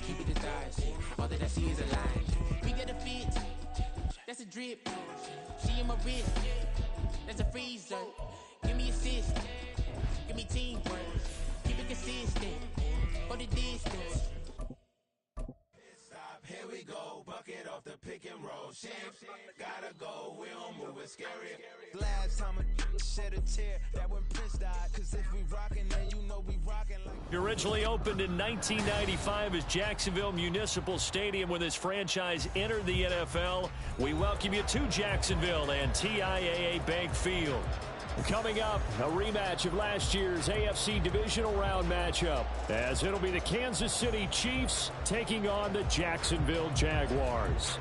keep it the thighs. All that I see is a lie. We get a fit, that's a drip. She in my wrist, that's a freezer. Give me assist, give me teamwork. Keep it consistent, for the distance. Stop, here we go, bucket off the pick and roll. Champs, gotta go, we don't move, it's scary. Last time a shed a tear, that when Prince died. Cause if we rockin', then you know we rockin' like... Originally opened in 1995 as Jacksonville Municipal Stadium when this franchise entered the NFL. We welcome you to Jacksonville and TIAA Bank Field. Coming up, a rematch of last year's AFC Divisional Round matchup, as it'll be the Kansas City Chiefs taking on the Jacksonville Jaguars.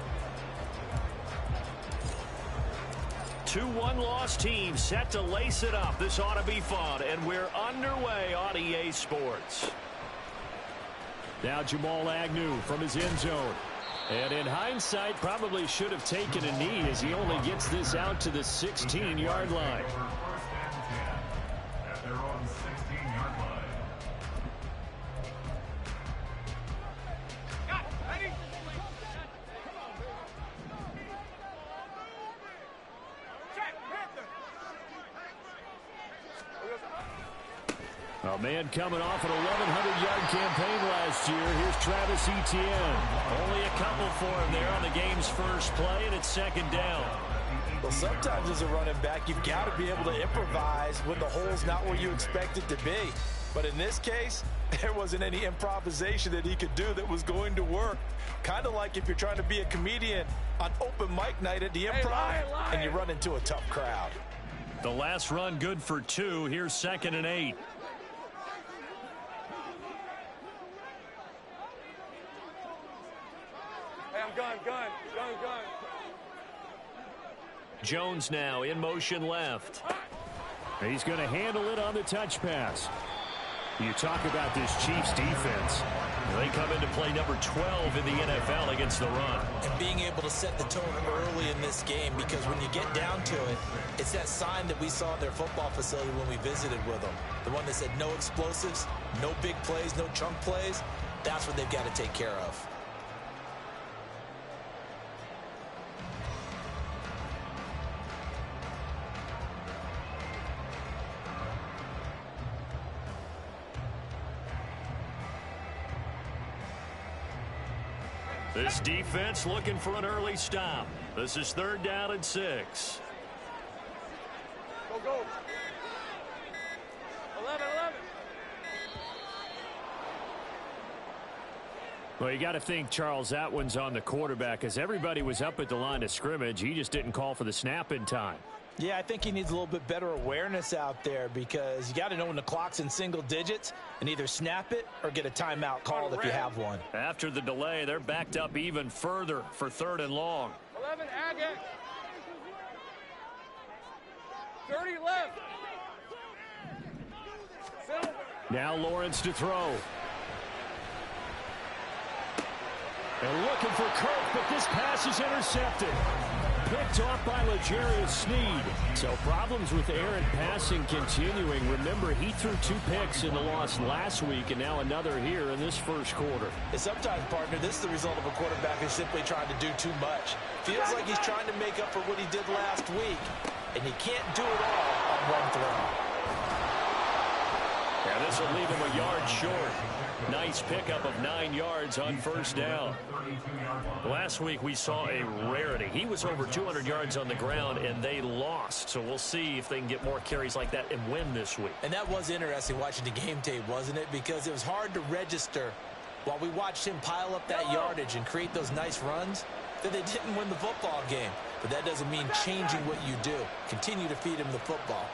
Two one-loss teams set to lace it up. This ought to be fun, and we're underway on EA Sports. Now Jamal Agnew from his end zone. And in hindsight, probably should have taken a knee as he only gets this out to the 16-yard line. At their own 16-yard line. A man coming off an 1,100-yard campaign last year. Here's Travis Etienne. Only a couple for him there on the game's first play, and it's second down. Well, sometimes as a running back, you've got to be able to improvise when the hole's not where you expect it to be. But in this case, there wasn't any improvisation that he could do that was going to work. Kind of like if you're trying to be a comedian on open mic night at the Improv and you run into a tough crowd. The last run good for 2. Here's 2nd and 8. Gun. Jones now in motion left. He's going to handle it on the touch pass. You talk about this Chiefs defense. They come into play number 12 in the NFL against the run. And being able to set the tone early in this game, because when you get down to it, it's that sign that we saw at their football facility when we visited with them. The one that said no explosives, no big plays, no chunk plays. That's what they've got to take care of. This defense looking for an early stop. This is 3rd down and 6. Go. 11. Well, you got to think, Charles, that one's on the quarterback, as everybody was up at the line of scrimmage. He just didn't call for the snap in time. Yeah, I think he needs a little bit better awareness out there, because you got to know when the clock's in single digits and either snap it or get a timeout called if you have one. After the delay, they're backed up even further for 3rd and long. 11, Agate. 30 left. Now Lawrence to throw. And looking for Kirk, but this pass is intercepted. Picked off by L'Jarius Sneed. So problems with errant passing continuing. Remember, he threw 2 picks in the loss last week, and now another here in this first quarter. And sometimes, partner, this is the result of a quarterback who's simply trying to do too much. Feels like he's trying to make up for what he did last week, and he can't do it all on one throw. Yeah, this will leave him a yard short. Nice pickup of 9 yards on 1st down. Last week we saw a rarity. He was over 200 yards on the ground, and they lost. So we'll see if they can get more carries like that and win this week. And that was interesting watching the game tape, wasn't it? Because it was hard to register while we watched him pile up that yardage and create those nice runs that they didn't win the football game. But that doesn't mean changing what you do. Continue to feed him the football.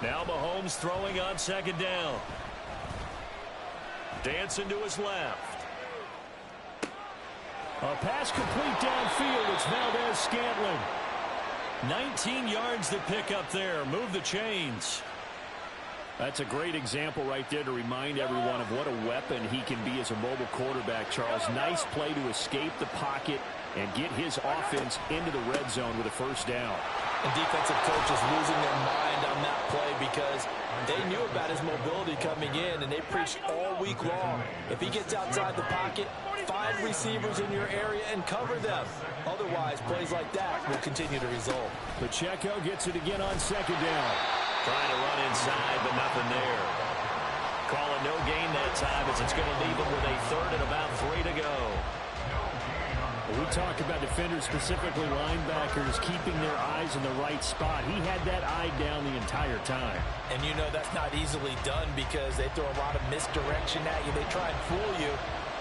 Now Mahomes throwing on 2nd down. Dancing to his left. A pass complete downfield. It's Valdez-Scantling. 19 yards to pick up there. Move the chains. That's a great example right there to remind everyone of what a weapon he can be as a mobile quarterback, Charles. Nice play to escape the pocket and get his offense into the red zone with a 1st down. And defensive coaches losing their mind on that play because they knew about his mobility coming in, and they preached all week long. If he gets outside the pocket, find receivers in your area and cover them. Otherwise, plays like that will continue to result. Pacheco gets it again on second down. Trying to run inside, but nothing there. Call it no gain that time as it's going to leave him with a third and about 3 to go. We talk about defenders, specifically linebackers, keeping their eyes in the right spot. He had that eye down the entire time. And you know that's not easily done because they throw a lot of misdirection at you. They try and fool you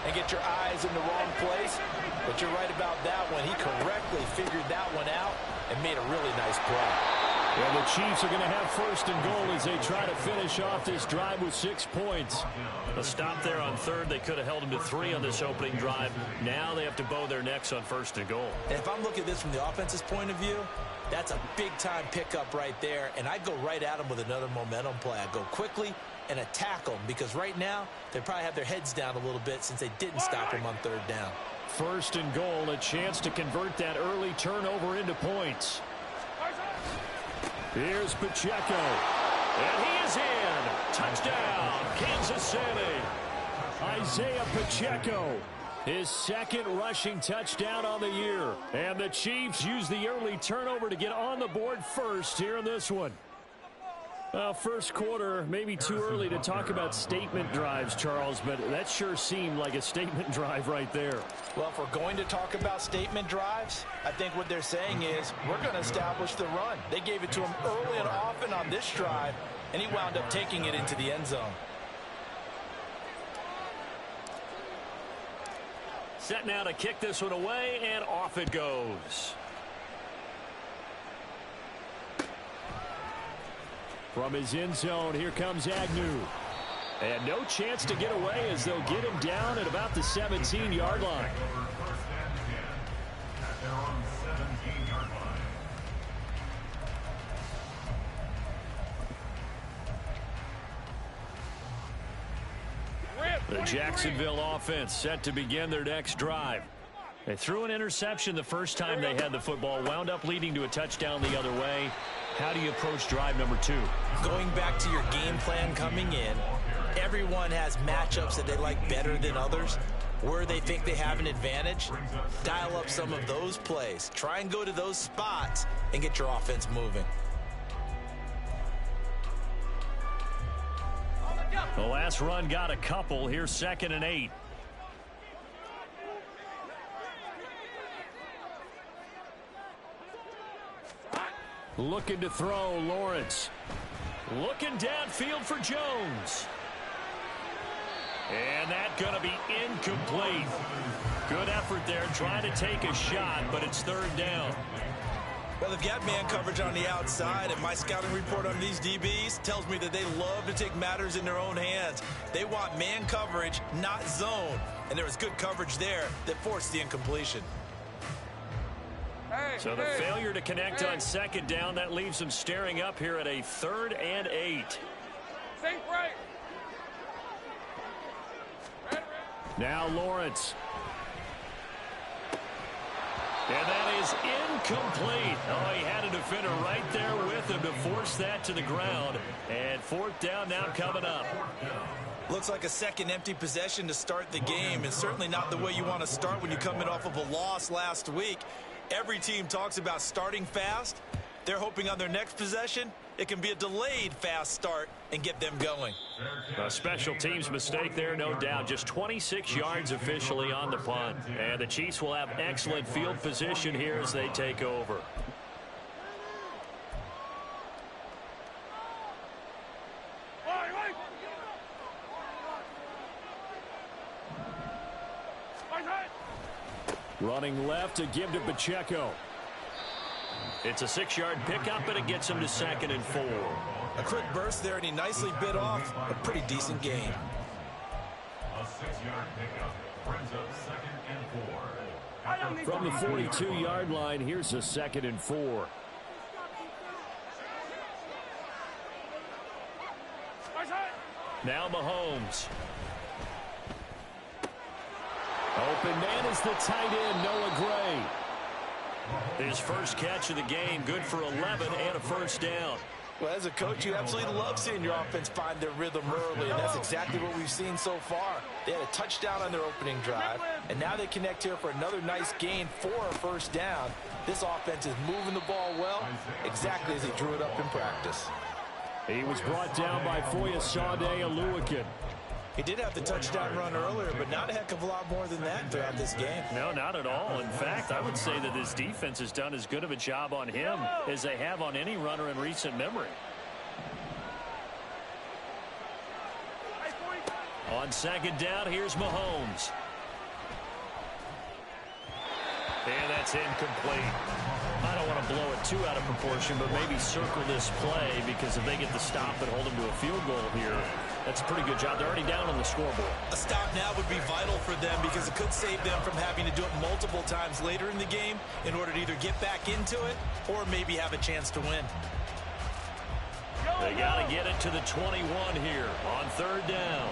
and get your eyes in the wrong place. But you're right about that one. He correctly figured that one out and made a really nice play. Well, the Chiefs are going to have first and goal as they try to finish off this drive with 6 points. A stop there on third. They could have held them to 3 on this opening drive. Now they have to bow their necks on first and goal. And if I'm looking at this from the offense's point of view, that's a big-time pickup right there. And I'd go right at them with another momentum play. I'd go quickly and attack them because right now they probably have their heads down a little bit since they didn't stop them on third down. First and goal, a chance to convert that early turnover into points. Here's Pacheco. And he is in. Touchdown, Kansas City. Isaiah Pacheco, his second rushing touchdown on the year. And the Chiefs use the early turnover to get on the board first here in this one. Well, first quarter, maybe too early to talk about statement drives, Charles, but that sure seemed like a statement drive right there. Well, if we're going to talk about statement drives, I think what they're saying is we're going to establish the run. They gave it to him early and often on this drive, and he wound up taking it into the end zone. Set now to kick this one away, and off it goes. From his end zone, here comes Agnew. And no chance to get away as they'll get him down at about the 17-yard line. The Jacksonville offense set to begin their next drive. They threw an interception the first time they had the football, wound up leading to a touchdown the other way. How do you approach drive number 2? Going back to your game plan coming in, everyone has matchups that they like better than others. Where they think they have an advantage, dial up some of those plays. Try and go to those spots and get your offense moving. The last run got a couple. Here's 2nd and 8. Looking to throw, Lawrence. Looking downfield for Jones. And that's going to be incomplete. Good effort there, trying to take a shot, but it's 3rd down. Well, they've got man coverage on the outside, and my scouting report on these DBs tells me that they love to take matters in their own hands. They want man coverage, not zone. And there was good coverage there that forced the incompletion. So the failure to connect on 2nd down, that leaves them staring up here at a 3rd and 8. Think right. Now Lawrence. And that is incomplete. Oh, he had a defender right there with him to force that to the ground. And 4th down now coming up. Looks like a second empty possession to start the game, and certainly not the way you want to start when you're coming off of a loss last week. Every team talks about starting fast. They're hoping on their next possession it can be a delayed fast start and get them going. A special teams mistake there, no doubt. Just 26 yards officially on the punt. And the Chiefs will have excellent field position here as they take over. Running left to give to Pacheco. It's a 6-yard pickup, and it gets him to 2nd and 4. A quick burst there, and he nicely bit off a pretty decent gain. A 6-yard pickup brings up 2nd and 4. From the 42-yard line, here's a 2nd and 4. Now Mahomes. Open man is the tight end, Noah Gray. His first catch of the game, good for 11 and a first down. Well, as a coach, you absolutely love seeing your offense find their rhythm early, and that's exactly what we've seen so far. They had a touchdown on their opening drive, and now they connect here for another nice gain for a first down. This offense is moving the ball well, exactly as he drew it up in practice. He was brought down by Foyesade Oluwakin. He did have the touchdown run earlier, but not a heck of a lot more than that throughout this game. No, not at all. In fact, I would say that this defense has done as good of a job on him as they have on any runner in recent memory. On second down, here's Mahomes. And that's incomplete. I don't want to blow it too out of proportion, but maybe circle this play, because if they get the stop and hold them to a field goal here, that's a pretty good job. They're already down on the scoreboard. A stop now would be vital for them, because it could save them from having to do it multiple times later in the game in order to either get back into it or maybe have a chance to win. They got to get it to the 21 here on third down.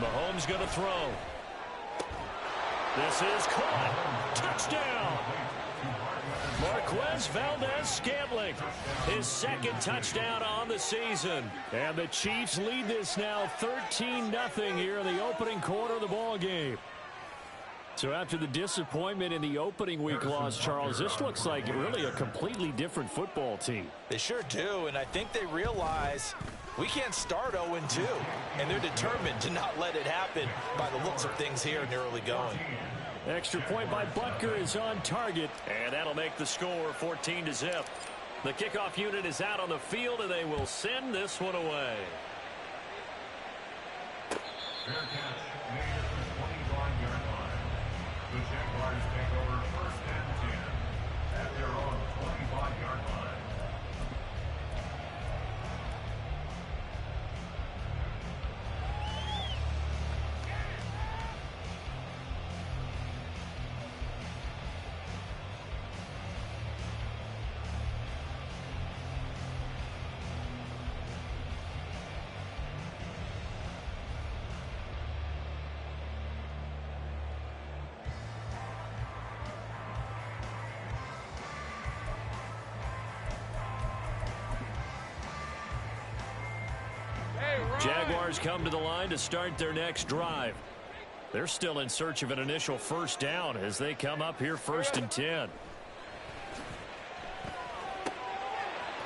Mahomes going to throw. This is caught. Touchdown. Marquez Valdez-Scantling, his second touchdown on the season. And the Chiefs lead this now 13-0 here in the opening quarter of the ball game. So after the disappointment in the opening week loss, Charles, this looks like really a completely different football team. They sure do, and I think they realize we can't start 0-2, and they're determined to not let it happen by the looks of things here in the early going. Extra point by Butker is on target, and that'll make the score 14-0. The kickoff unit is out on the field, and they will send this one away. Fair catch made at the 25-yard line. The Jaguars take over first and 10 at their own 25-yard line. Jaguars come to the line to start their next drive. They're still in search of an initial first down as they come up here first and 10.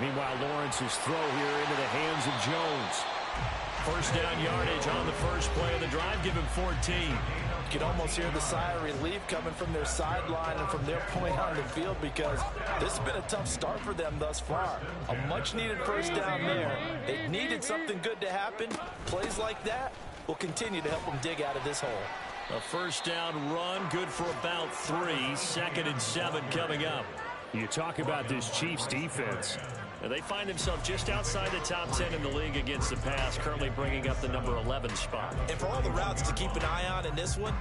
Meanwhile, Lawrence's throw here into the hands of Jones. First down yardage on the first play of the drive. Give him 14. You can almost hear the sigh of relief coming from their sideline and from their point on the field, because this has been a tough start for them thus far. A much-needed first down there. They needed something good to happen. Plays like that will continue to help them dig out of this hole. A first down run, good for about 3. Second and 7 coming up. You talk about this Chiefs defense. They find themselves just outside the top 10 in the league against the pass, currently bringing up the number 11 spot. And for all the routes to keep an eye on in this one,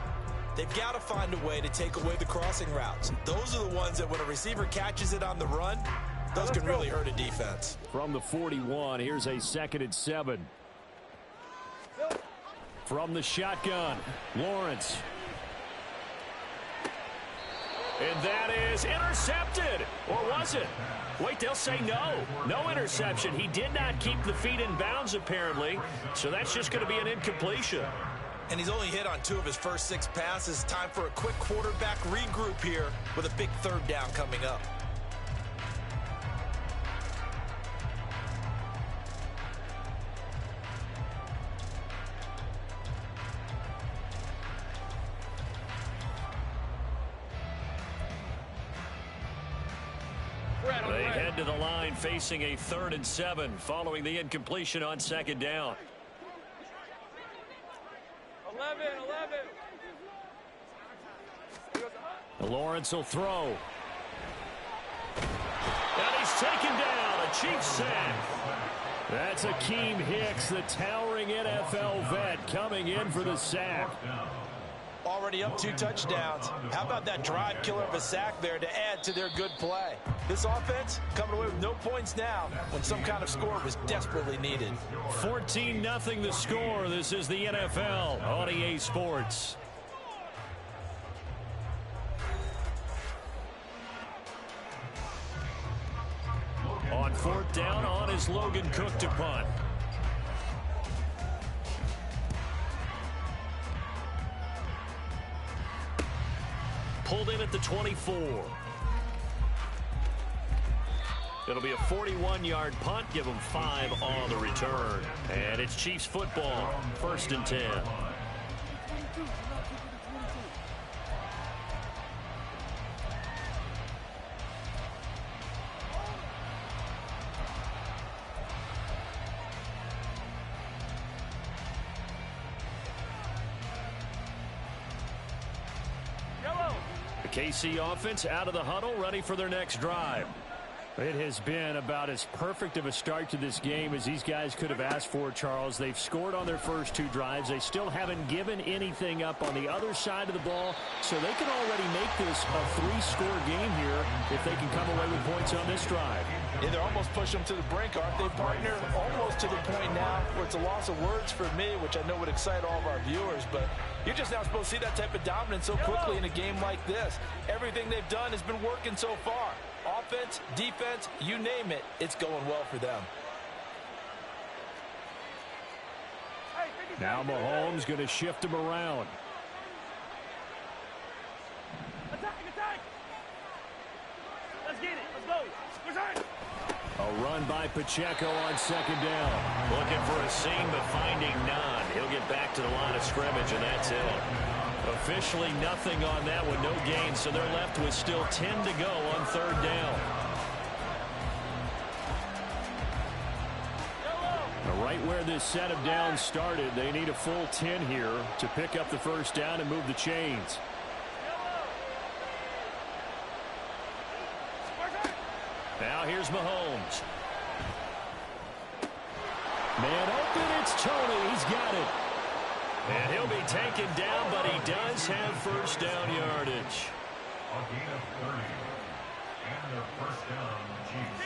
they've got to find a way to take away the crossing routes. Those are the ones that when a receiver catches it on the run, those can really hurt a defense. From the 41, here's a second and 7. From the shotgun, Lawrence. And that is intercepted. Or was it? Wait, they'll say no. No interception. He did not keep the feet in bounds, apparently. So that's just going to be an incompletion. And he's only hit on 2 of his first 6 passes. Time for a quick quarterback regroup here with a big third down coming up. They head to the line facing a 3rd and 7 following the incompletion on second down. 11. Lawrence will throw. And he's taken down. A Chiefs sack. That's Akeem Hicks, the towering NFL vet, coming in for the sack. Already already up 2 touchdowns. How about that drive killer of a sack there to add to their good play? This offense coming away with no points now when some kind of score was desperately needed. 14-0 the score. This is the NFL on EA Sports. On 4th down, on is Logan Cook to punt. Pulled in at the 24. It'll be a 41-yard punt. Give them 5 on the return. And it's Chiefs football. 1st and 10. KC offense out of the huddle, ready for their next drive. It has been about as perfect of a start to this game as these guys could have asked for, Charles. They've scored on their first 2 drives. They still haven't given anything up on the other side of the ball, so they can already make this a 3-score game here if they can come away with points on this drive. Yeah, they're almost pushing them to the brink, aren't they, partner? Almost to the point now where it's a loss of words for me, which I know would excite all of our viewers, but you're just not supposed to see that type of dominance so quickly in a game like this. Everything they've done has been working so far. Offense, defense, you name it, it's going well for them. Now Mahomes going to shift him around. Attack! Let's get it. Let's go. Return. A run by Pacheco on 2nd down. Looking for a seam, but finding none. He'll get back to the line of scrimmage, and that's it. Officially nothing on that one, no gain, so they're left with still 10 to go on 3rd down. Now, right where this set of downs started, they need a full 10 here to pick up the 1st down and move the chains. Now here's Mahomes. Man open, it's Tony. He's got it. And he'll be taken down, but he does have 1st down yardage. A gain of 30. And their 1st down, Chiefs.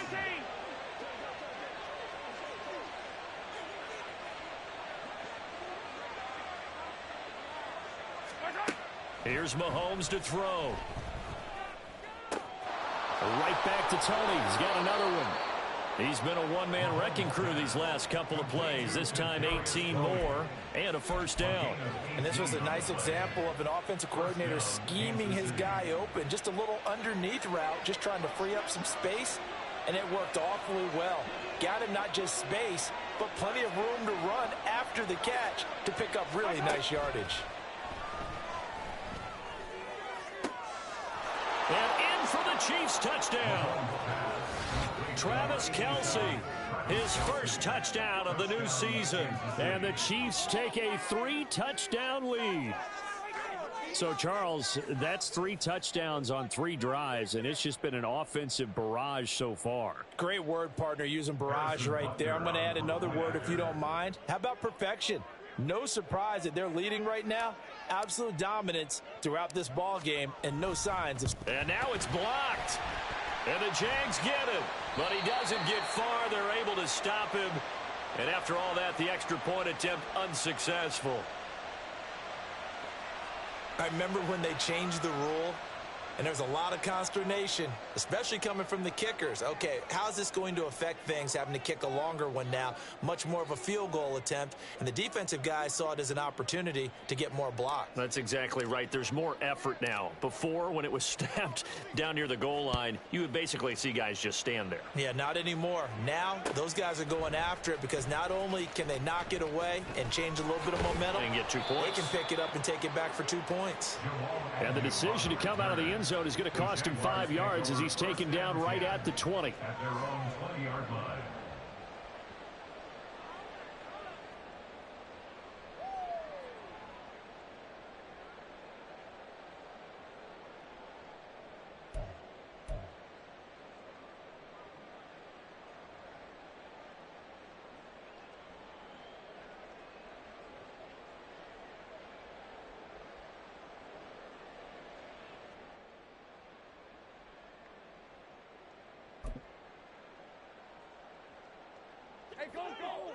15. Here's Mahomes to throw. Right back to Tony. He's got another one. He's been a one-man wrecking crew these last couple of plays. This time 18 more and a 1st down. And this was a nice example of an offensive coordinator scheming his guy open. Just a little underneath route, just trying to free up some space, and it worked awfully well. Got him not just space, but plenty of room to run after the catch to pick up really nice yardage. And in for the Chiefs touchdown. Travis Kelce, his 1st touchdown of the new season. And the Chiefs take a 3-touchdown lead. So, Charles, that's 3 touchdowns on 3 drives, and it's just been an offensive barrage so far. Great word, partner, using barrage right there. I'm going to add another word if you don't mind. How about perfection? No surprise that they're leading right now. Absolute dominance throughout this ball game, and no signs of... And now it's blocked. And the Jags get it. But he doesn't get far. They're able to stop him. And after all that, the extra point attempt unsuccessful. I remember when they changed the rule, and there was a lot of consternation, especially coming from the kickers. Okay, how's this going to affect things, having to kick a longer one now? Much more of a field goal attempt, and the defensive guys saw it as an opportunity to get more block. That's exactly right. There's more effort now. Before, when it was snapped down near the goal line, you would basically see guys just stand there. Yeah, not anymore. Now, those guys are going after it because not only can they knock it away and change a little bit of momentum, and get 2 points. They can pick it up and take it back for 2 points. And the decision to come out of the end zone is going to cost him 5 yards as he's taken down right at the 20. At their own 20-yard line.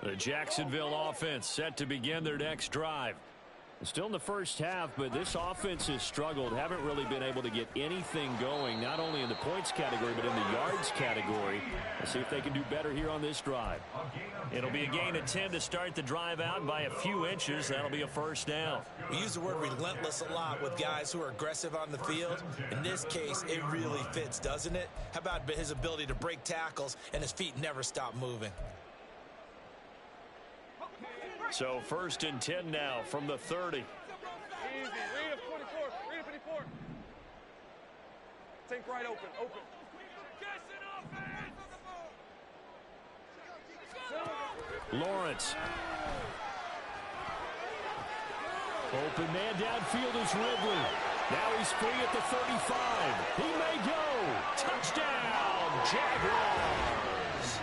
The Jacksonville offense set to begin their next drive. Still in the first half, but this offense has struggled. Haven't really been able to get anything going, not only in the points category, but in the yards category. Let's see if they can do better here on this drive. It'll be a gain of 10 to start the drive out by a few inches. That'll be a first down. We use the word relentless a lot with guys who are aggressive on the field. In this case, it really fits, doesn't it? How about his ability to break tackles and his feet never stop moving? So 1st and 10 now from the 30. Easy. Read of 24. Read of 54. Think right open. Open. Lawrence. Open man downfield is Ridley. Now he's free at the 35. He may go. Touchdown, Jaguars.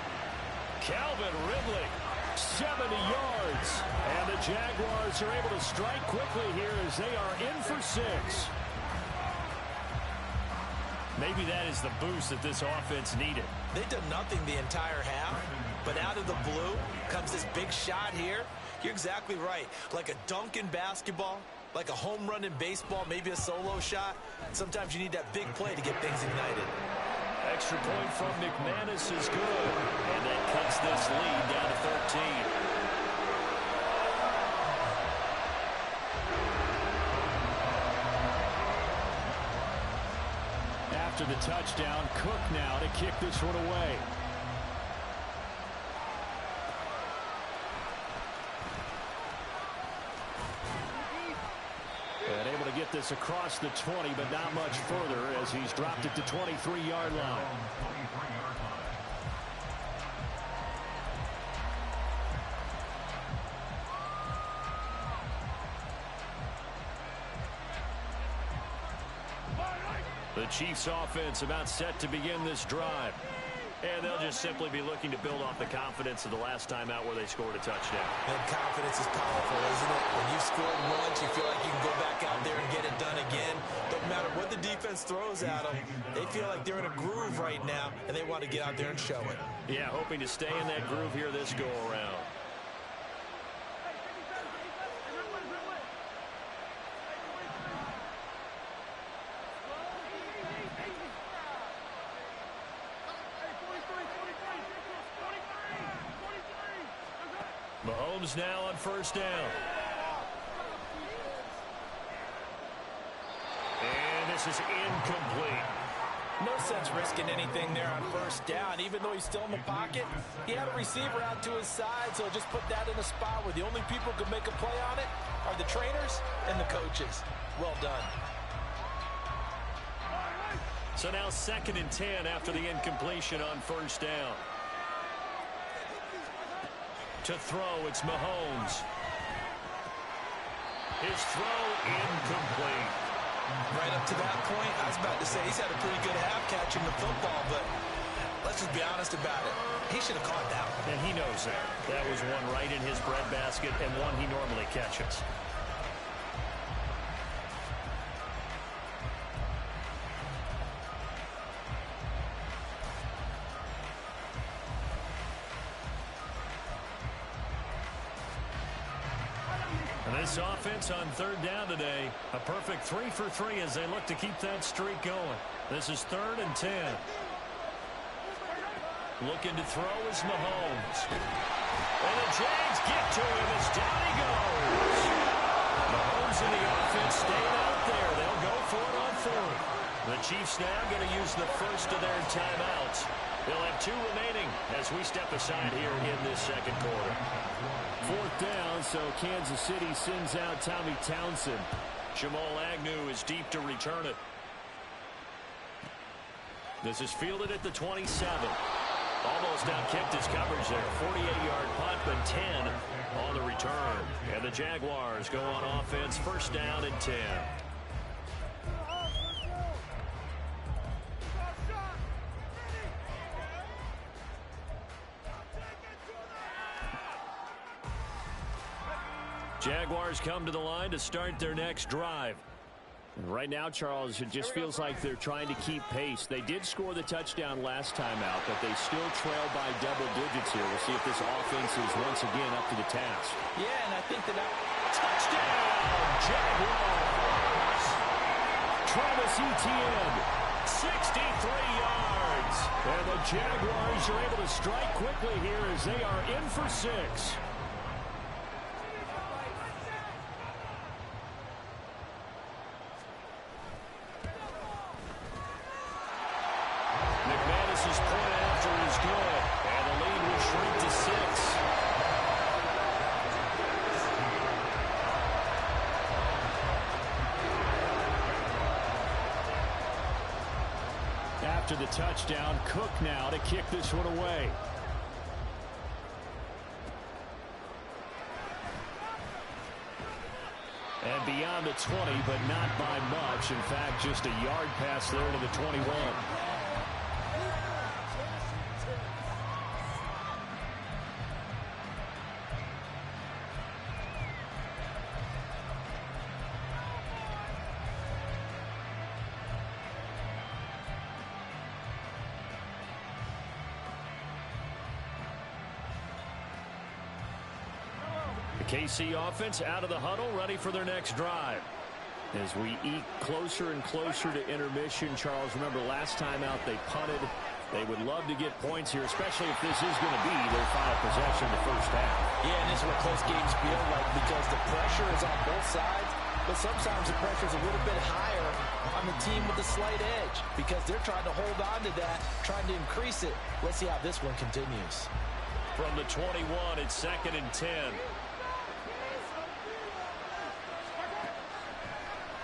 Calvin Ridley. 70 yards. And the Jaguars are able to strike quickly here as they are in for 6. Maybe that is the boost that this offense needed. They did nothing the entire half, but out of the blue comes this big shot here. You're exactly right. Like a dunk in basketball, like a home run in baseball, maybe a solo shot. Sometimes you need that big play to get things ignited. Extra point from McManus is good. And that cuts this lead down to 13. After the touchdown, Cook now to kick this one away. And able to get this across the 20, but not much further as he's dropped it to 23-yard line. The Chiefs offense about set to begin this drive. And they'll just simply be looking to build off the confidence of the last time out where they scored a touchdown. And confidence is powerful, isn't it? When you've scored once, you feel like you can go back out there and get it done again. Don't matter what the defense throws at them. They feel like they're in a groove right now, and they want to get out there and show it. Yeah, hoping to stay in that groove here this go-around. Mahomes now on first down. And this is incomplete. No sense risking anything there on first down. Even though he's still in the pocket, he had a receiver out to his side, so just put that in a spot where the only people who can make a play on it are the trainers and the coaches. Well done. So now 2nd and 10 after the incompletion on first down. To throw, it's Mahomes. His throw incomplete. Right up to that point, I was about to say he's had a pretty good half catching the football, but let's just be honest about it. He should have caught that one. And he knows that. That was one right in his breadbasket and one he normally catches. This offense on 3rd down today, a perfect 3 for 3 as they look to keep that streak going. This is 3rd and 10. Looking to throw is Mahomes. And the Jags get to him as down he goes. Mahomes and the offense staying out there. They'll go for it on 4th. The Chiefs now going to use the first of their timeouts. They'll have 2 remaining as we step aside here in this 2nd quarter. 4th down, so Kansas City sends out Tommy Townsend. Jamal Agnew is deep to return it. This is fielded at the 27. Almost outkicked his coverage there. 48-yard punt, but 10 on the return. And the Jaguars go on offense, 1st down and 10. Jaguars come to the line to start their next drive. Right now, Charles, it just feels like they're trying to keep pace. They did score the touchdown last time out, but they still trail by double digits here. We'll see if this offense is once again up to the task. Yeah, and I think that touchdown, Jaguars. Travis Etienne, 63 yards. And the Jaguars are able to strike quickly here as they are in for 6. McManus's point after is good, and the lead will shrink to 6. After the touchdown, Cook now to kick this one away. And beyond the 20, but not by much. In fact, just a yard pass there to the 21. KC offense out of the huddle, ready for their next drive. As we eke closer and closer to intermission, Charles, remember last time out they punted. They would love to get points here, especially if this is going to be their final possession in the first half. Yeah, and this is what close games feel like because the pressure is on both sides, but sometimes the pressure is a little bit higher on the team with the slight edge because they're trying to hold on to that, trying to increase it. Let's see how this one continues. From the 21, it's 2nd and 10.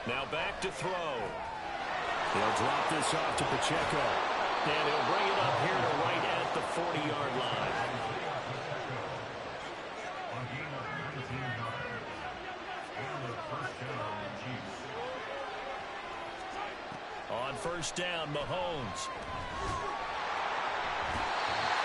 Now back to throw. He'll drop this off to Pacheco. And he'll bring it up here to right at the 40-yard line. On first down, Mahomes.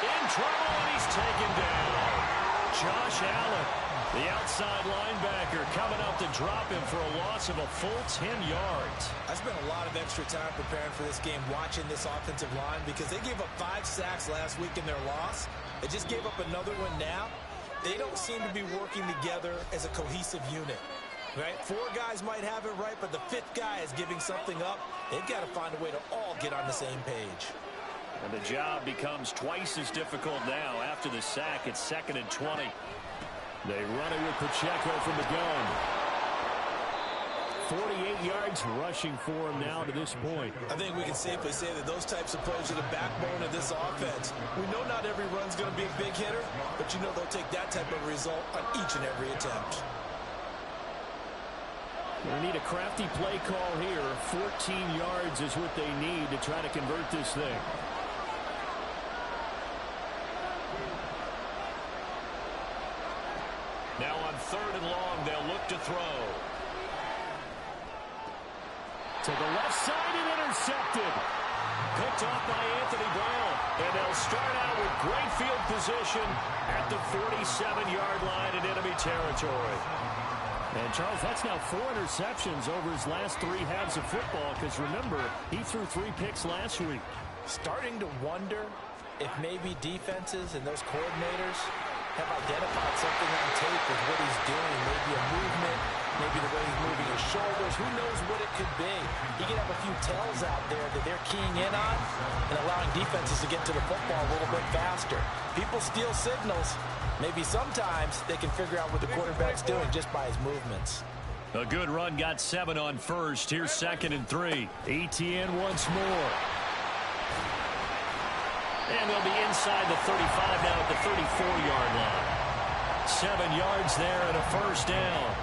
In trouble, and he's taken down. Josh Allen, the outside linebacker, coming up to drop him for a loss of a full 10 yards. I spent a lot of extra time preparing for this game watching this offensive line because they gave up 5 sacks last week in their loss. They just gave up another one now. They don't seem to be working together as a cohesive unit. Right? 4 guys might have it right, but the 5th guy is giving something up. They've got to find a way to all get on the same page. And the job becomes twice as difficult now. After the sack, it's 2nd and 20. They run it with Pacheco from the gun. 48 yards rushing for him now to this point. I think we can safely say that those types of plays are the backbone of this offense. We know not every run's going to be a big hitter, but you know they'll take that type of result on each and every attempt. They need a crafty play call here. 14 yards is what they need to try to convert this thing. Now on 3rd and long, they'll look to throw. To the left side and intercepted. Picked off by Anthony Brown. And they'll start out with great field position at the 47-yard line in enemy territory. And, Charles, that's now 4 interceptions over his last 3 halves of football because, remember, he threw 3 picks last week. Starting to wonder if maybe defenses and those coordinators have identified something on tape with what he's doing. Maybe a movement, maybe the way he's moving his shoulders. Who knows what it could be? He could have a few tells out there that they're keying in on and allowing defenses to get to the football a little bit faster. People steal signals. Maybe sometimes they can figure out what the quarterback's doing just by his movements. A good run, got 7 on first. Here's 2nd and 3. Etienne once more. And they'll be inside the 35 now at the 34-yard line. 7 yards there and a first down.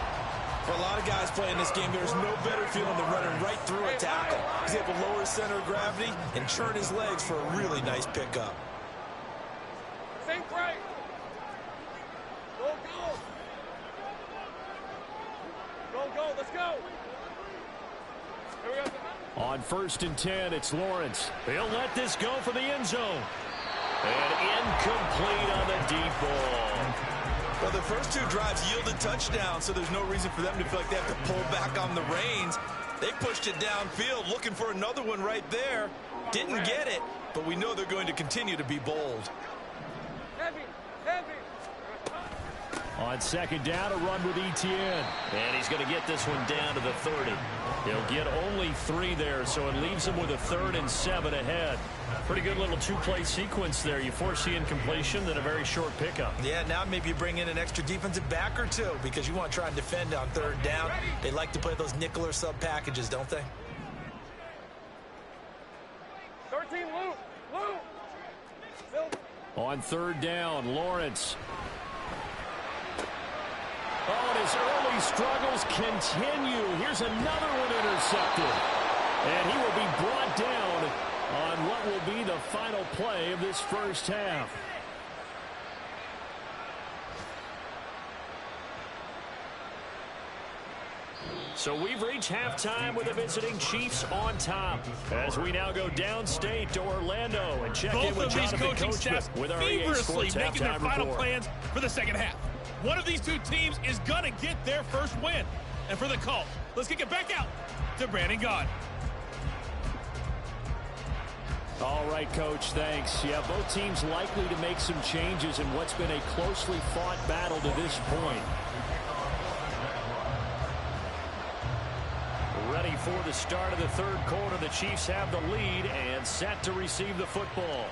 For a lot of guys playing this game, there's no better feeling than running right through a tackle. He's able to lower his center of gravity and churn his legs for a really nice pickup. Think right. Go, go. Go, go, let's go. Here we go. On 1st and 10, it's Lawrence. He'll let this go for the end zone. And incomplete on the deep ball. Well, the first 2 drives yielded touchdowns, so there's no reason for them to feel like they have to pull back on the reins. They pushed it downfield, looking for another one right there. Didn't get it, but we know they're going to continue to be bold. Heavy. On second down, a run with Etienne. And he's going to get this one down to the 30. He'll get only 3 there, so it leaves him with a 3rd and 7 ahead. Pretty good little 2-play sequence there. You force the incompletion, then a very short pickup. Yeah, now maybe you bring in an extra defensive back or 2 because you want to try and defend on 3rd down. They like to play those nickel or sub packages, don't they? 13, Luke. On 3rd down, Lawrence. Oh, and his early struggles continue. Here's another one intercepted. And he will be brought down on what will be the final play of this first half. So we've reached halftime with the visiting Chiefs on top. As we now go downstate to Orlando and check in with Jonathan Coachman with our EA Sports making their final report. plans for the second half. One of these two teams is going to get their first win. And for the call, let's kick it back out to Brandon Gaudin. All right, Coach, thanks. Yeah, both teams likely to make some changes in what's been a closely fought battle to this point. Ready for the start of the 3rd quarter. The Chiefs have the lead and set to receive the football.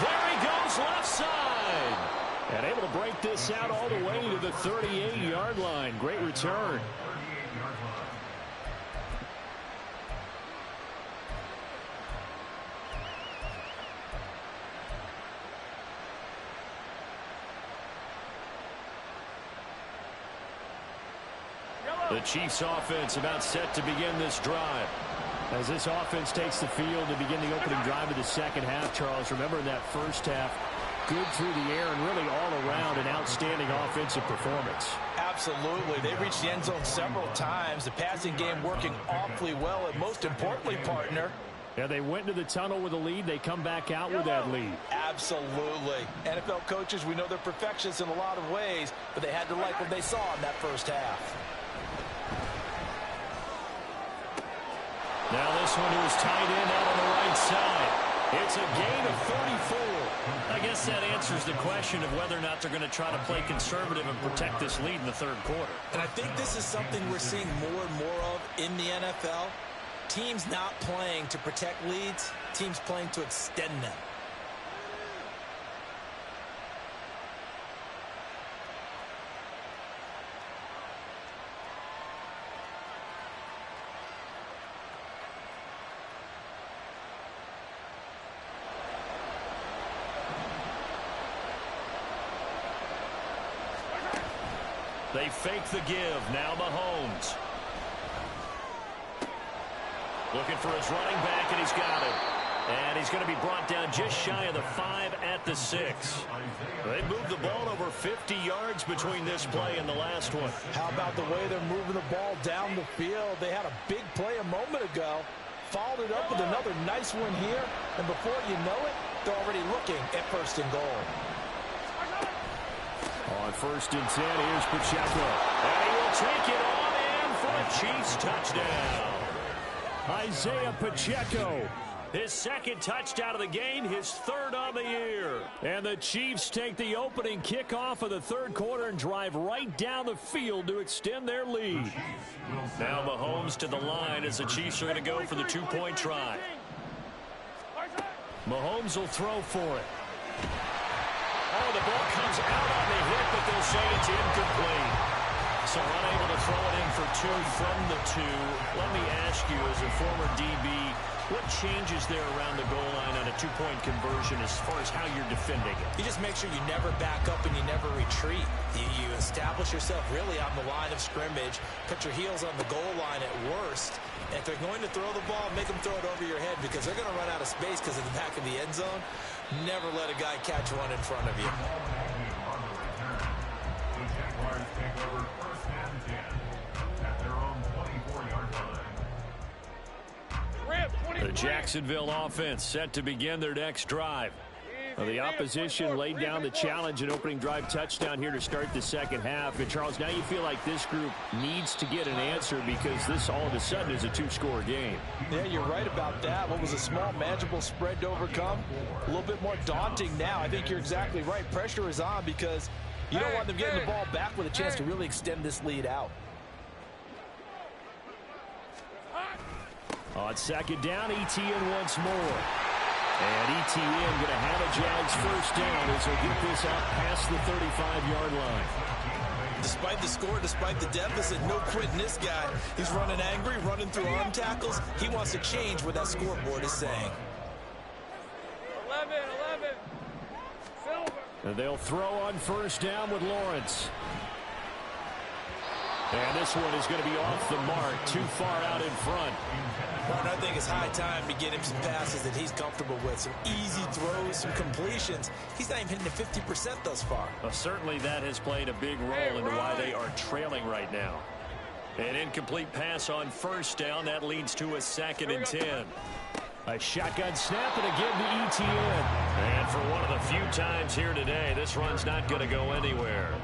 There he goes, left side. And able to break this out all the way to the 38-yard line. Great return. The Chiefs offense about set to begin this drive. As this offense takes the field to begin the opening drive of the second half, Charles, remember in that first half, good through the air and really all around an outstanding offensive performance. Absolutely. They reached the end zone several times. The passing game working awfully well, and most importantly, partner, yeah, they went into the tunnel with a lead. They come back out with that lead. Absolutely. NFL coaches, we know they're perfectionists in a lot of ways, but they had to like what they saw in that first half. Now this one is tight end out on the right side. It's a gain of 34. I guess that answers the question of whether or not they're going to try to play conservative and protect this lead in the 3rd quarter. And I think this is something we're seeing more and more of in the NFL. Teams not playing to protect leads, teams playing to extend them. They fake the give. Now Mahomes. Looking for his running back, and he's got it. And he's going to be brought down just shy of the 5 at the 6. They moved the ball over 50 yards between this play and the last one. How about the way they're moving the ball down the field? They had a big play a moment ago. Followed it up with another nice one here. And before you know it, they're already looking at 1st and goal. On 1st and 10, here's Pacheco. And he will take it on in for a Chiefs touchdown. Isaiah Pacheco, his 2nd touchdown of the game, his 3rd on the year. And the Chiefs take the opening kickoff of the 3rd quarter and drive right down the field to extend their lead. Now Mahomes to the line as the Chiefs are going to go for the 2-point try. Mahomes will throw for it. Oh, the ball comes out on the hit, but they'll say it's incomplete. So unable to throw it in for 2 from the 2. Let me ask you, as a former DB, what changes there around the goal line on a 2-point conversion as far as how you're defending it? You just make sure you never back up and you never retreat. You establish yourself really on the line of scrimmage, put your heels on the goal line at worst. And if they're going to throw the ball, make them throw it over your head because they're going to run out of space because of the back of the end zone. Never let a guy catch one in front of you. The Jaguars take over 1st and 10 at their own 24-yard line. Rip, 20. The Jacksonville offense set to begin their next drive. Well, the opposition laid down the challenge and opening drive touchdown here to start the second half. And, Charles, now you feel like this group needs to get an answer because this all of a sudden is a two-score game. Yeah, you're right about that. What was a small, manageable spread to overcome? A little bit more daunting now. I think you're exactly right. Pressure is on because you don't want them getting the ball back with a chance to really extend this lead out. On second down, Etienne once more. And Etienne going to have a Jags first down as he'll get this out past the 35-yard line. Despite the score, despite the deficit, no quitting this guy. He's running angry, running through arm tackles. He wants to change what that scoreboard is saying. 11. Silver. And they'll throw on first down with Lawrence. And this one is going to be off the mark, too far out in front. Martin, I think it's high time to get him some passes that he's comfortable with. Some easy throws, some completions. He's not even hitting the 50% thus far. Well, certainly that has played a big role into why they are trailing right now. An incomplete pass on first down. That leads to a 2nd and 10. A shotgun snap and again to Etienne. And for one of the few times here today, this run's not going to go anywhere.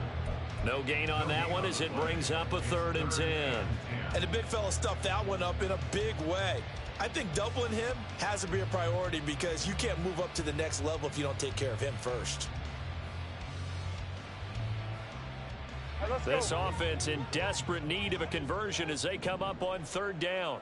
No gain on that one as it brings up a 3rd and 10. And the big fella stuffed that one up in a big way. I think doubling him has to be a priority because you can't move up to the next level if you don't take care of him first. This offense in desperate need of a conversion as they come up on 3rd down.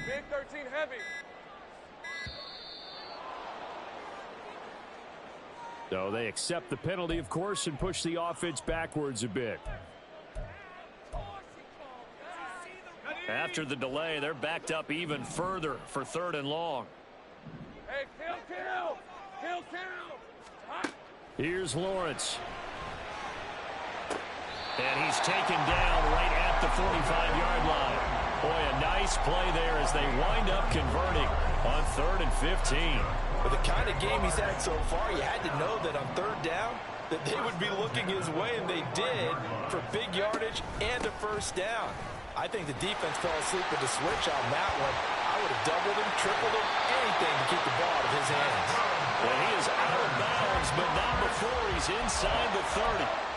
Big 13 heavy. So they accept the penalty, of course, and push the offense backwards a bit. After the delay, they're backed up even further for 3rd and long. Hey, kill. Here's Lawrence. And he's taken down right at the 45-yard line. Boy, a nice play there as they wind up converting on 3rd and 15. With the kind of game he's had so far, you had to know that on 3rd down that they would be looking his way, and they did for big yardage and a first down. I think the defense fell asleep with the switch on that one. I would have doubled him, tripled him, anything to keep the ball out of his hands. Well, he is out of bounds, but not before he's inside the 30.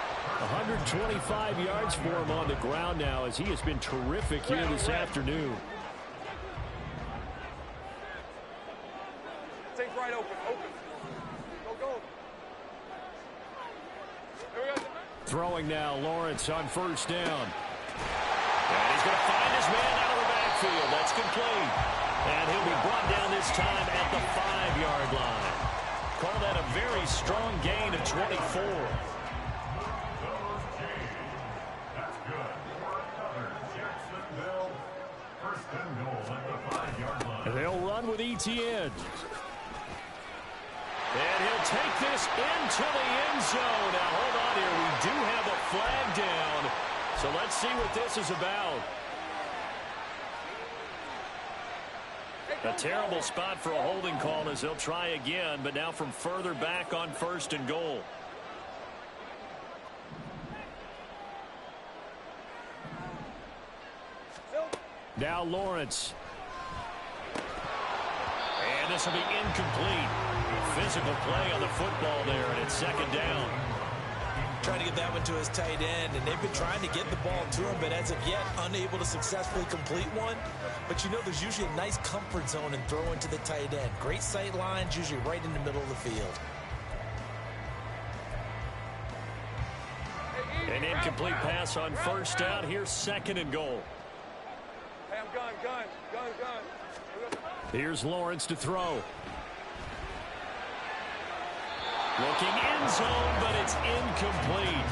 125 yards for him on the ground now as he has been terrific here this afternoon. Take right open. Go. Here we go. Throwing now, Lawrence on first down. And he's going to find his man out of the backfield. That's complete. And he'll be brought down this time at the 5-yard line. Call that a very strong gain of 24. They'll run with Etienne. And he'll take this into the end zone. Now, hold on here. We do have a flag down. So let's see what this is about. A terrible spot for a holding call as they'll try again, but now from further back on 1st and goal. Now Lawrence. And this will be incomplete. Physical play on the football there, and it's 2nd down. Trying to get that one to his tight end, and they've been trying to get the ball to him, but as of yet, unable to successfully complete one. But you know, there's usually a nice comfort zone in throwing to the tight end. Great sight lines, usually right in the middle of the field. An incomplete pass on first down. Here's 2nd and goal. Hey, I'm gun. Here's Lawrence to throw. Looking end zone, but it's incomplete.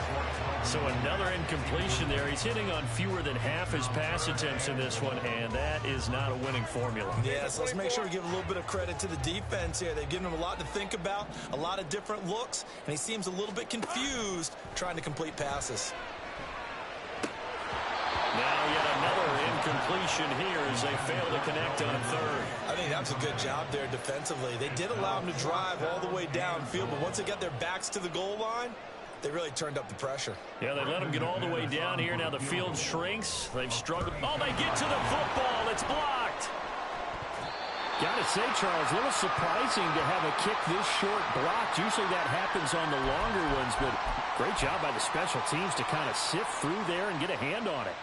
So another incompletion there. He's hitting on fewer than half his pass attempts in this one, and that is not a winning formula. Yes, let's make sure we give a little bit of credit to the defense here. They've given him a lot to think about, a lot of different looks, and he seems a little bit confused trying to complete passes. Now yet another completion here as they fail to connect on third. I think that was a good job there defensively. They did allow them to drive all the way downfield, but once they got their backs to the goal line, they really turned up the pressure. Yeah, they let them get all the way down here. Now the field shrinks. They've struggled. Oh, they get to the football. It's blocked. Got to say, Charles, a little surprising to have a kick this short blocked. Usually that happens on the longer ones, but great job by the special teams to kind of sift through there and get a hand on it.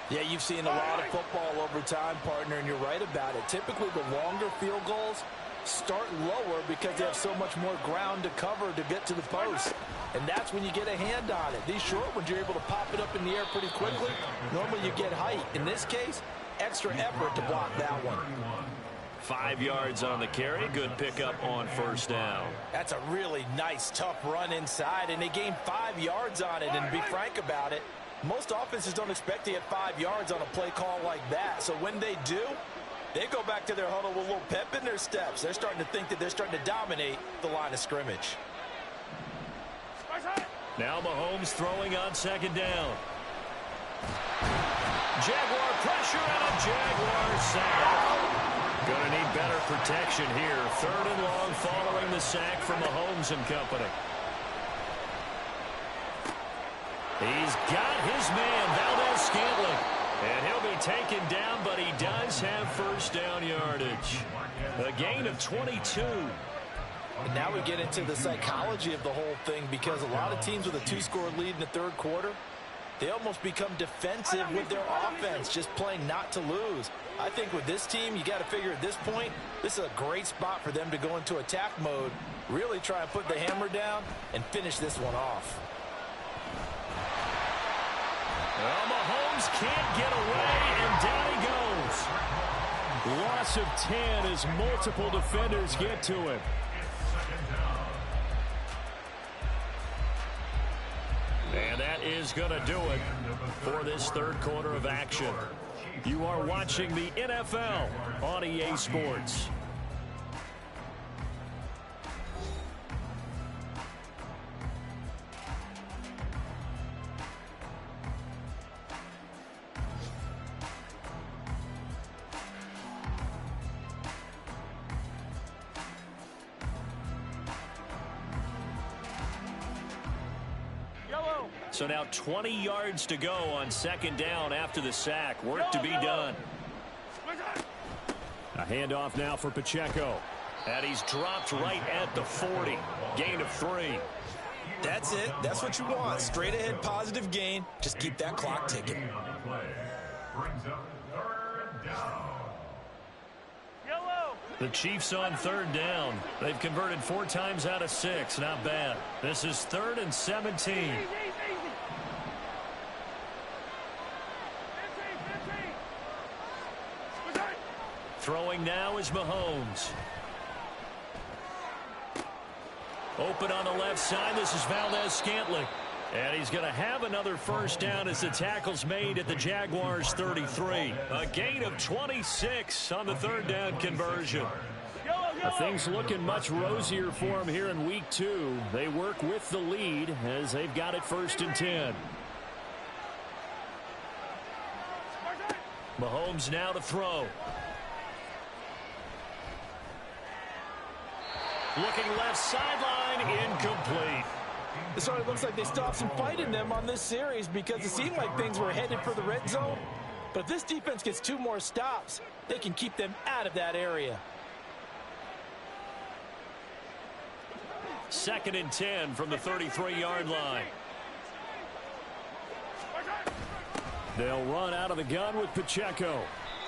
Yeah, you've seen a lot of football over time, partner, and you're right about it. Typically, the longer field goals start lower because they have so much more ground to cover to get to the post. And that's when you get a hand on it. These short ones, you're able to pop it up in the air pretty quickly. Normally, you get height. In this case, extra effort to block that one. 5 yards on the carry. Good pickup on first down. That's a really nice, tough run inside, and they gained 5 yards on it. And to be frank about it, most offenses don't expect to get 5 yards on a play call like that. So when they do, they go back to their huddle with a little pep in their steps. They're starting to think that they're starting to dominate the line of scrimmage. Now Mahomes throwing on second down. Jaguar pressure and a Jaguar sack. Going to need better protection here. Third and long following the sack from Mahomes and company. He's got his man, Valdes-Scantling. And he'll be taken down, but he does have first down yardage. A gain of 22. And now we get into the psychology of the whole thing, because a lot of teams with a 2-score lead in the third quarter, they almost become defensive with their offense, just playing not to lose. I think with this team, you got to figure at this point, this is a great spot for them to go into attack mode, really try and put the hammer down and finish this one off. Well, Mahomes can't get away, and down he goes. Loss of 10 as multiple defenders get to him. And that is going to do it for this third quarter of action. You are watching the NFL on EA Sports. So now 20 yards to go on second down after the sack. Work to be done. A handoff now for Pacheco. And he's dropped right at the 40. Gain of 3. That's it. That's what you want. Straight ahead positive gain. Just keep that clock ticking. The Chiefs on third down. They've converted 4 times out of 6. Not bad. This is 3rd and 17. Throwing now is Mahomes. Open on the left side. This is Valdes-Scantling. And he's going to have another first down as the tackle's made at the Jaguars' 33. A gain of 26 on the third down conversion. Things looking much rosier for him here in week 2. They work with the lead as they've got it 1st and 10. Mahomes now to throw. Looking left sideline, incomplete. It sort of looks like they stopped some fight in them on this series, because it seemed like things were headed for the red zone. But if this defense gets 2 more stops, they can keep them out of that area. 2nd and 10 from the 33-yard line. They'll run out of the gun with Pacheco.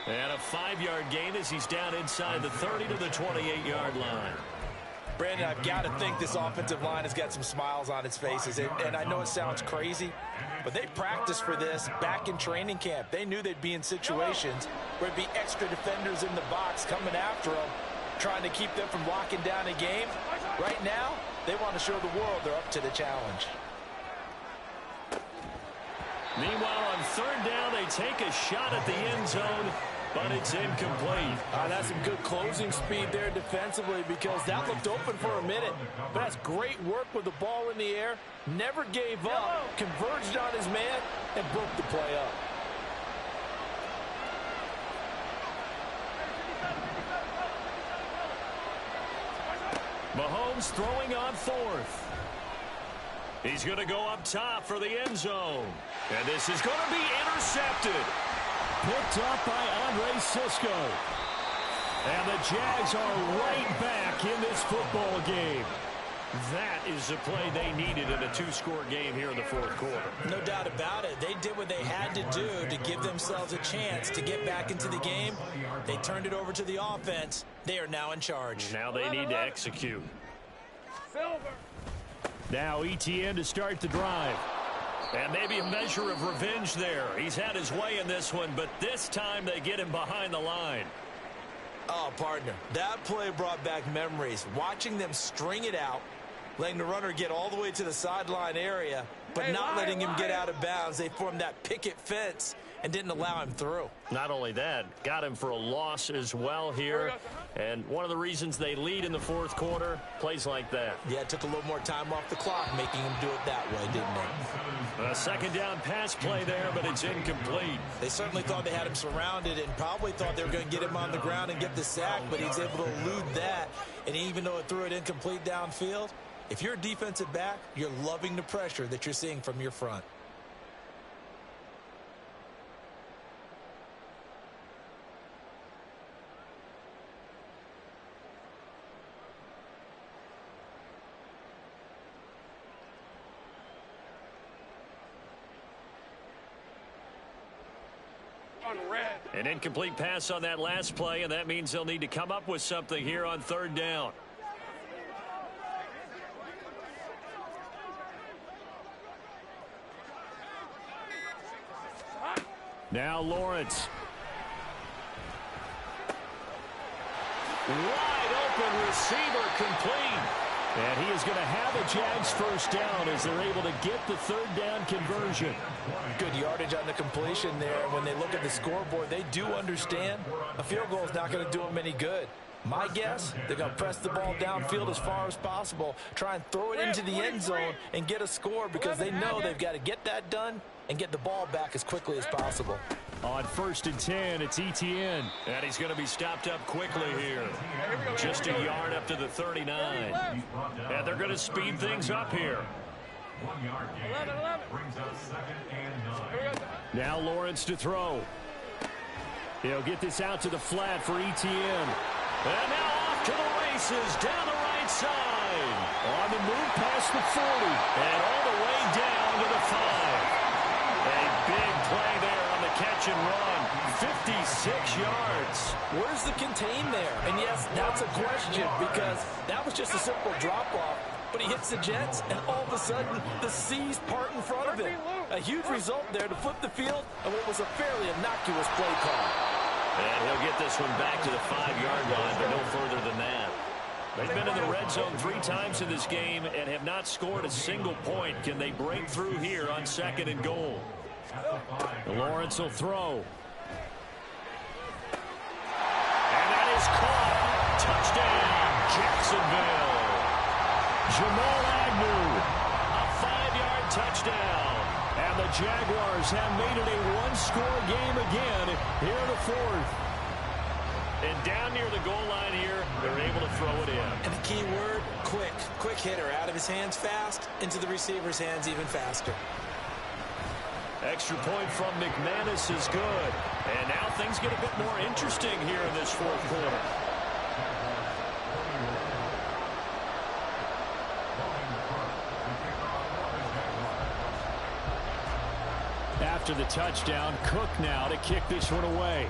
And a 5-yard gain as he's down inside the 30 to the 28-yard line. Brandon, I've got to think this offensive line has got some smiles on its faces. And I know it sounds crazy, but they practiced for this back in training camp. They knew they'd be in situations where it'd be extra defenders in the box coming after them, trying to keep them from locking down a game. Right now, they want to show the world they're up to the challenge. Meanwhile, on third down, they take a shot at the end zone, but it's incomplete. That's some good closing speed there defensively, because that looked open for a minute. But that's great work with the ball in the air. Never gave up, converged on his man, and broke the play up. Mahomes throwing on fourth. He's going to go up top for the end zone. And this is going to be intercepted. Picked up by Andre Cisco. And the Jags are right back in this football game. That is the play they needed in a two-score game here in the fourth quarter. No doubt about it. They did what they had to do to give themselves a chance to get back into the game. They turned it over to the offense. They are now in charge. Now they need to execute. Now ETN to start the drive. And maybe a measure of revenge there. He's had his way in this one, but this time they get him behind the line. Oh, partner, that play brought back memories. Watching them string it out, letting the runner get all the way to the sideline area, but not letting him get out of bounds. They formed that picket fence and didn't allow him through. Not only that, got him for a loss as well here. And one of the reasons they lead in the fourth quarter, plays like that. Yeah, it took a little more time off the clock, making him do it that way, didn't it? A second down pass play there, but it's incomplete. They certainly thought they had him surrounded and probably thought they were going to get him on the ground and get the sack, but he was able to elude that. And even though it threw it incomplete downfield, if you're a defensive back, you're loving the pressure that you're seeing from your front. An incomplete pass on that last play, and that means they'll need to come up with something here on third down. Now Lawrence. Wide open receiver complete. And he is going to have a Jags first down as they're able to get the third down conversion. Good yardage on the completion there. When they look at the scoreboard, they do understand a field goal is not going to do them any good. My guess, they're going to press the ball downfield as far as possible, try and throw it into the end zone and get a score because they know they've got to get that done and get the ball back as quickly as possible. On 1st and 10, it's ETN. And he's going to be stopped up quickly here. Just a yard up to the 39. And they're going to speed things up here. 1 yard gain brings up 2nd and 9. Now Lawrence to throw. He'll get this out to the flat for ETN. And now off to the races down the right side. On the move past the 40. And all the way down to the 5. A big play there on the catch and run. 56 yards. Where's the contain there? And yes, that's a question because that was just a simple drop-off. But he hits the Jets, and all of a sudden, the seas part in front of him. A huge result there to flip the field and what was a fairly innocuous play call. And he'll get this one back to the 5-yard line, but no further than that. They've been in the red zone 3 times in this game and have not scored a single point. Can they break through here on 2nd and goal? Lawrence will throw. And that is caught. Touchdown, Jacksonville. Jamal Agnew. A 5-yard touchdown. And the Jaguars have made it a one-score game again here in the 4th. And down near the goal line here, they're able to throw it in. And the key word, quick. Quick hitter. Out of his hands fast, into the receiver's hands even faster. Extra point from McManus is good. And now things get a bit more interesting here in this 4th quarter. After the touchdown, Cook now to kick this one away.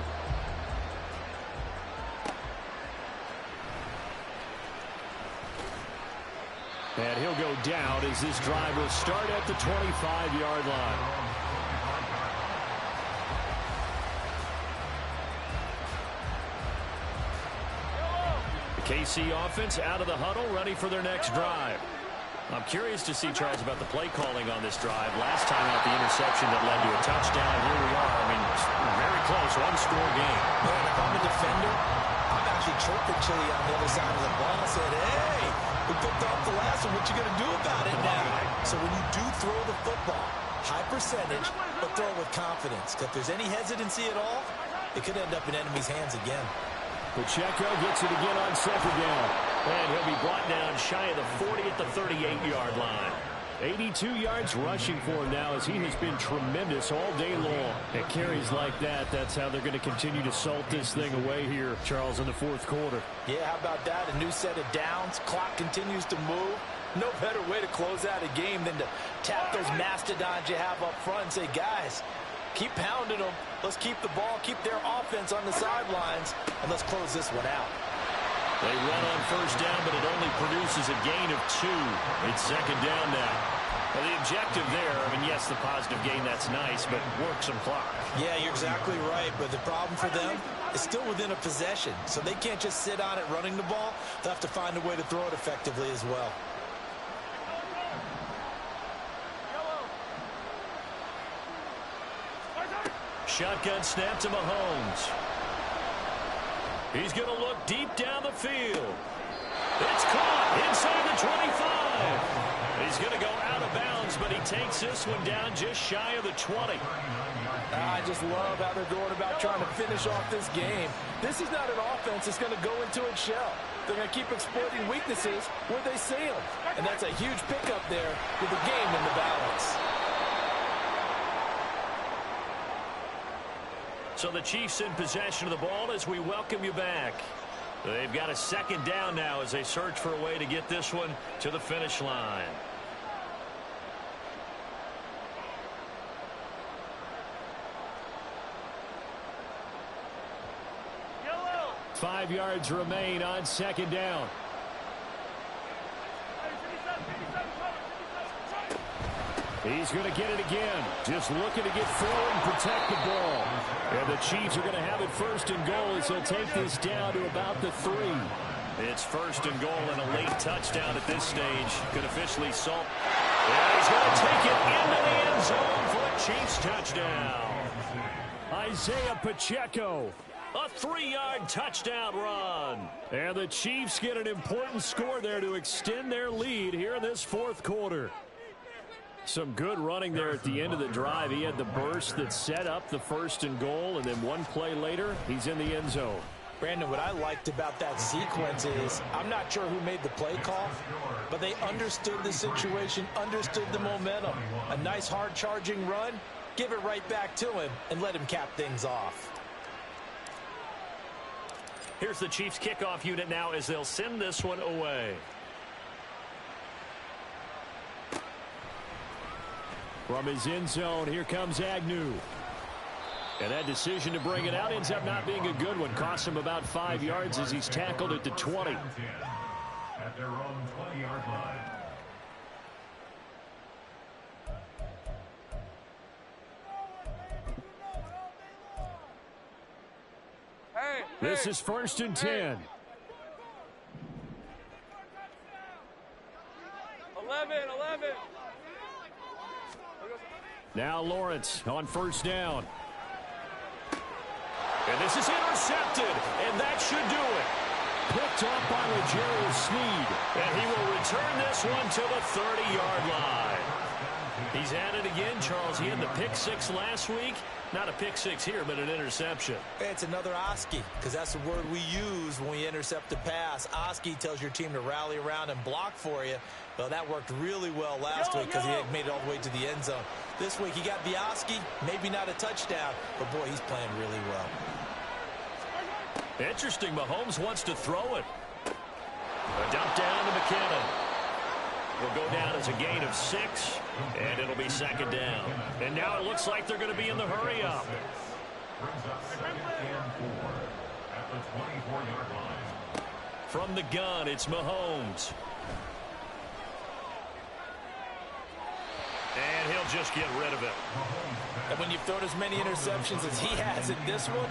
And he'll go down as this drive will start at the 25-yard line. The KC offense out of the huddle, ready for their next drive. I'm curious to see, Charles, about the play calling on this drive. Last time out, the interception that led to a touchdown. Here we are. I mean, very close, one-score game. Man, if I'm a defender, I'm actually chirping Chili on the other side of the ball and said, hey, we picked off the last one. What you going to do about it now? So when you do throw the football, high percentage, but throw it with confidence. Because if there's any hesitancy at all, it could end up in enemy's hands again. Pacheco gets it again on 2nd down. And he'll be brought down shy of the 40 at the 38-yard line. 82 yards rushing for him now, as he has been tremendous all day long. At carries like that, that's how they're going to continue to salt this thing away here, Charles, in the fourth quarter. Yeah, how about that? A new set of downs. Clock continues to move. No better way to close out a game than to tap those mastodons you have up front and say, guys, keep pounding them. Let's keep the ball, keep their offense on the sidelines, and let's close this one out. They run on first down, but it only produces a gain of 2. It's second down now. Well, the objective there, I mean, yes, the positive gain, that's nice, but work some clock. Yeah, you're exactly right, but the problem for them is still within a possession, so they can't just sit on it running the ball. They'll have to find a way to throw it effectively as well. Shotgun snap to Mahomes. He's going to look deep down the field. It's caught inside the 25. He's going to go out of bounds, but he takes this one down just shy of the 20. I just love how they're going about trying to finish off this game. This is not an offense that's going to go into its shell. They're going to keep exploiting weaknesses where they see them. And that's a huge pickup there with the game in the balance. So the Chiefs in possession of the ball as we welcome you back. They've got a second down now as they search for a way to get this one to the finish line. Yellow. 5 yards remain on second down. He's going to get it again. Just looking to get forward and protect the ball. And the Chiefs are going to have it first and goal as they'll take this down to about the 3. It's first and goal and a late touchdown at this stage. Could officially salt. And he's going to take it into the end zone for a Chiefs touchdown. Isaiah Pacheco. A 3-yard touchdown run. And the Chiefs get an important score there to extend their lead here in this fourth quarter. Some good running there at the end of the drive. He had the burst that set up the first and goal, and then one play later, he's in the end zone. Brandon, what I liked about that sequence is I'm not sure who made the play call, but they understood the situation, understood the momentum. A nice hard-charging run, give it right back to him, and let him cap things off. Here's the Chiefs kickoff unit now as they'll send this one away. From his end zone, here comes Agnew. And that decision to bring it out ends up not being a good one. Costs him about 5 yards as he's tackled at the 20. At their own 20-yard line. This is first and 10. 11. Now Lawrence on first down. And this is intercepted, and that should do it. Picked off by L'Jarius Sneed, and he will return this one to the 30-yard line. He's at it again, Charles. He had the pick 6 last week. Not a pick 6 here, but an interception. It's another Oski, because that's the word we use when we intercept a pass. Oski tells your team to rally around and block for you. Well, that worked really well last week because he had made it all the way to the end zone. This week he got the Oski, maybe not a touchdown, but boy, he's playing really well. Interesting. Mahomes wants to throw it. A dump down to McKinnon. Will go down as a gain of 6, and it'll be second down. And now it looks like they're going to be in the hurry up. Brings up second and 4 at the 24-yard line. From the gun, it's Mahomes. And he'll just get rid of it. And when you've thrown as many interceptions as he has in this one,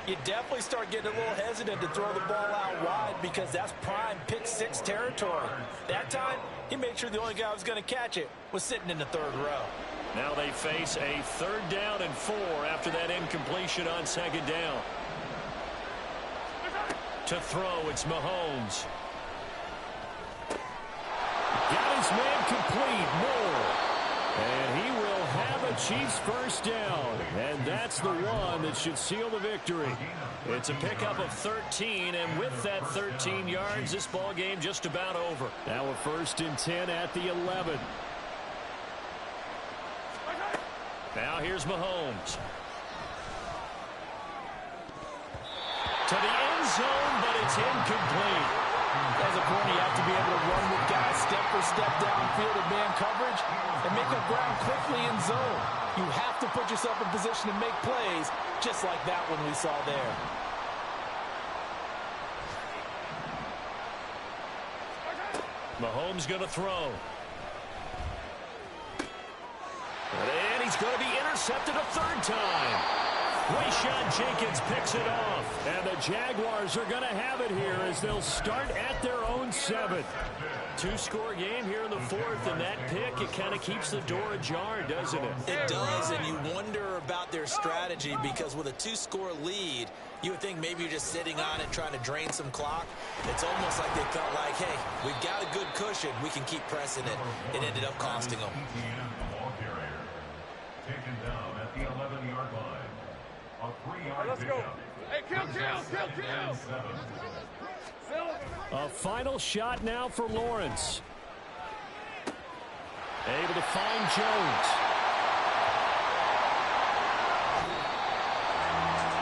you definitely start getting a little hesitant to throw the ball out wide because that's prime pick 6 territory. That time, he made sure the only guy who was going to catch it was sitting in the third row. Now they face a 3rd down and 4 after that incompletion on second down. To throw, it's Mahomes. Got his man complete, Moore. And he will have a Chiefs first down, and that's the one that should seal the victory. It's a pickup of 13, and with that 13 yards, this ball game just about over. Now a 1st and 10 at the 11. Now here's Mahomes. To the end zone, but it's incomplete. As a corner, you have to be able to run with guys step for step downfield in man coverage and make up ground quickly in zone. You have to put yourself in position to make plays, just like that one we saw there. Mahomes going to throw. And he's going to be intercepted a 3rd time. Rayshon Jenkins picks it off. And the Jaguars are going to have it here as they'll start at their own 7. 2-score game here in the 4th, and that pick, it kind of keeps the door ajar, doesn't it? It does, and you wonder about their strategy because with a 2-score lead, you would think maybe you're just sitting on it trying to drain some clock. It's almost like they felt like, hey, we've got a good cushion. We can keep pressing it. It ended up costing them. Taken down at the 11-yard line. A 3-yard Let's go. Hey, kill. A final shot now for Lawrence. Able to find Jones.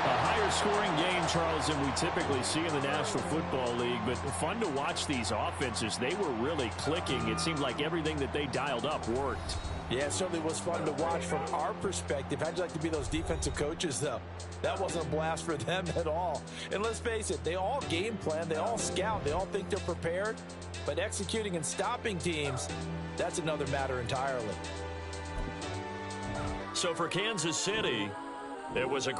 A higher scoring game, Charles, than we typically see in the National Football League, but fun to watch these offenses. They were really clicking. It seemed like everything that they dialed up worked. Yeah, it certainly was fun to watch from our perspective. How'd you like to be those defensive coaches, though? That wasn't a blast for them at all. And let's face it, they all game plan, they all scout, they all think they're prepared. But executing and stopping teams, that's another matter entirely. So for Kansas City, it was a